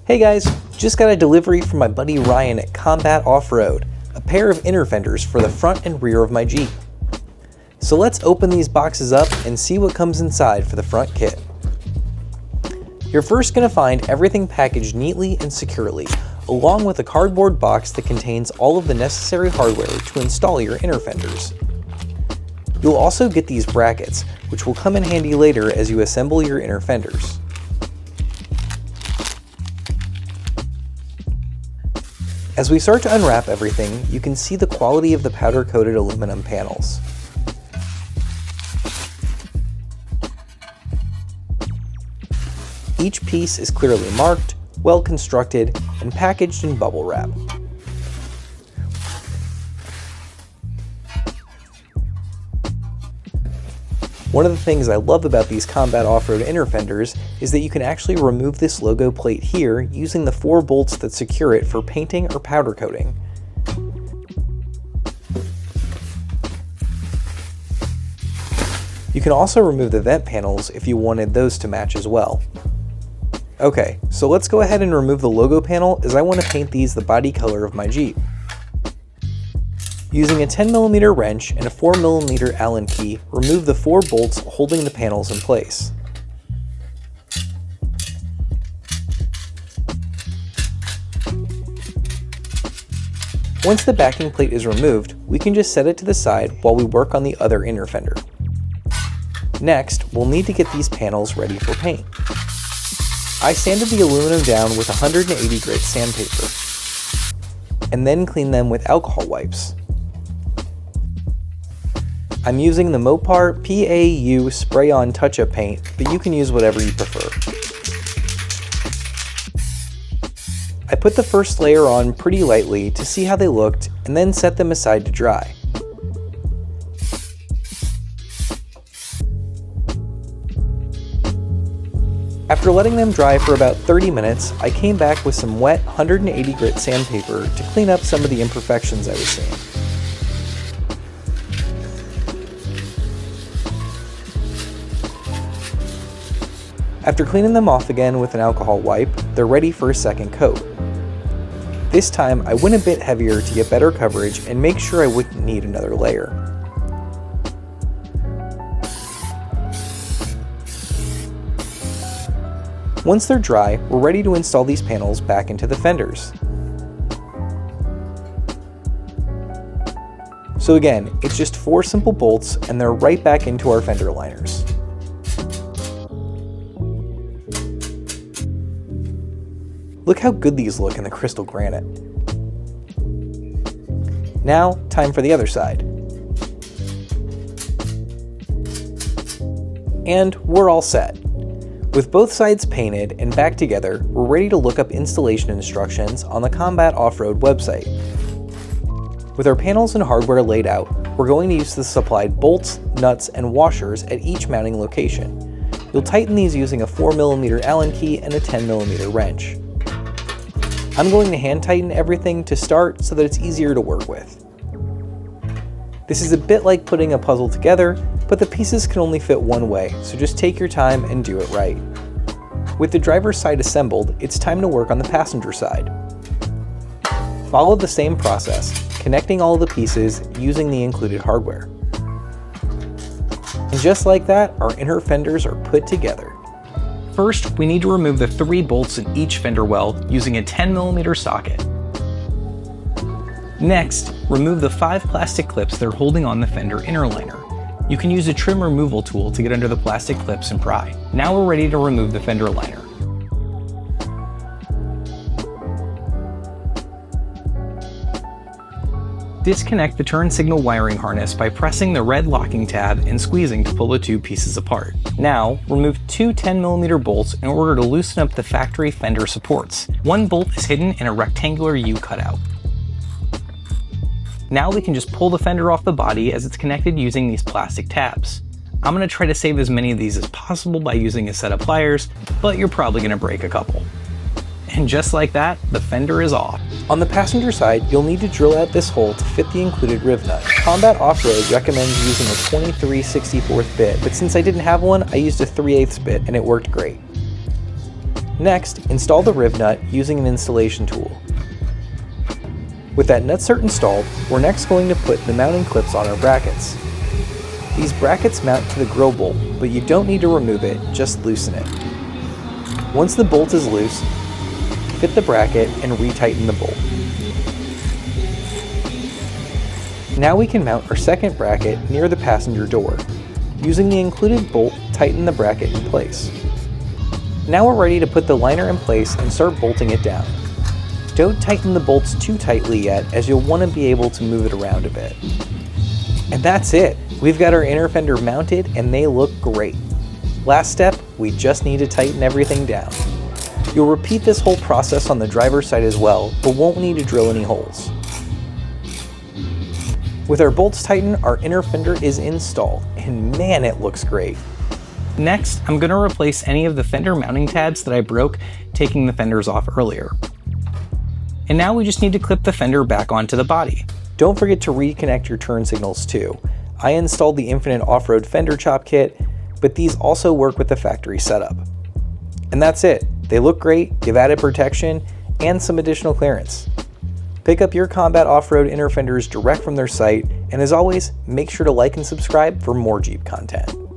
Hey guys, just got a delivery from my buddy Ryan at Combat Off-Road, a pair of inner fenders for the front and rear of my Jeep. So let's open these boxes up and see what comes inside for the front kit. You're first going to find everything packaged neatly and securely, along with a cardboard box that contains all of the necessary hardware to install your inner fenders. You'll also get these brackets, which will come in handy later as you assemble your inner fenders. As we start to unwrap everything, you can see the quality of the powder-coated aluminum panels. Each piece is clearly marked, well constructed, and packaged in bubble wrap. One of the things I love about these Combat Off-Road inner fenders is that you can actually remove this logo plate here using the 4 bolts that secure it for painting or powder coating. You can also remove the vent panels if you wanted those to match as well. Okay, so let's go ahead and remove the logo panel as I want to paint these the body color of my Jeep. Using a 10mm wrench and a 4mm Allen key, remove the 4 bolts holding the panels in place. Once the backing plate is removed, we can just set it to the side while we work on the other inner fender. Next, we'll need to get these panels ready for paint. I sanded the aluminum down with 180 grit sandpaper, and then clean them with alcohol wipes. I'm using the Mopar PAU spray-on touch-up paint, but you can use whatever you prefer. I put the first layer on pretty lightly to see how they looked, and then set them aside to dry. After letting them dry for about 30 minutes, I came back with some wet 180 grit sandpaper to clean up some of the imperfections I was seeing. After cleaning them off again with an alcohol wipe, they're ready for a second coat. This time I went a bit heavier to get better coverage and make sure I wouldn't need another layer. Once they're dry, we're ready to install these panels back into the fenders. So again, it's just 4 simple bolts and they're right back into our fender liners. Look how good these look in the crystal granite. Now, time for the other side. And we're all set. With both sides painted and back together, we're ready to look up installation instructions on the Combat Off-Road website. With our panels and hardware laid out, we're going to use the supplied bolts, nuts, and washers at each mounting location. You'll tighten these using a 4mm Allen key and a 10mm wrench. I'm going to hand tighten everything to start so that it's easier to work with. This is a bit like putting a puzzle together, but the pieces can only fit one way, so just take your time and do it right. With the driver's side assembled, it's time to work on the passenger side. Follow the same process, connecting all the pieces using the included hardware. And just like that, our inner fenders are put together. First, we need to remove the 3 bolts in each fender well using a 10mm socket. Next, remove the 5 plastic clips that are holding on the fender inner liner. You can use a trim removal tool to get under the plastic clips and pry. Now we're ready to remove the fender liner. Disconnect the turn signal wiring harness by pressing the red locking tab and squeezing to pull the 2 pieces apart. Now, remove 2 10mm bolts in order to loosen up the factory fender supports. 1 bolt is hidden in a rectangular U cutout. Now we can just pull the fender off the body as it's connected using these plastic tabs. I'm going to try to save as many of these as possible by using a set of pliers, but you're probably going to break a couple. And just like that, the fender is off. On the passenger side, you'll need to drill out this hole to fit the included riv nut. Combat Off-Road recommends using a 23/64 bit, but since I didn't have one, I used a 3/8 bit and it worked great. Next, install the riv nut using an installation tool. With that nutcert installed, we're next going to put the mounting clips on our brackets. These brackets mount to the grill bolt, but you don't need to remove it, just loosen it. Once the bolt is loose, fit the bracket and retighten the bolt. Now we can mount our second bracket near the passenger door. Using the included bolt, tighten the bracket in place. Now we're ready to put the liner in place and start bolting it down. Don't tighten the bolts too tightly yet, as you'll want to be able to move it around a bit. And that's it! We've got our inner fender mounted and they look great. Last step, we just need to tighten everything down. You'll repeat this whole process on the driver's side as well, but won't need to drill any holes. With our bolts tightened, our inner fender is installed, and man, it looks great. Next, I'm going to replace any of the fender mounting tabs that I broke taking the fenders off earlier. And now we just need to clip the fender back onto the body. Don't forget to reconnect your turn signals too. I installed the Infinite Off-Road Fender Chop Kit, but these also work with the factory setup. And that's it. They look great, give added protection, and some additional clearance. Pick up your Combat Off-Road inner fenders direct from their site, and as always, make sure to like and subscribe for more Jeep content.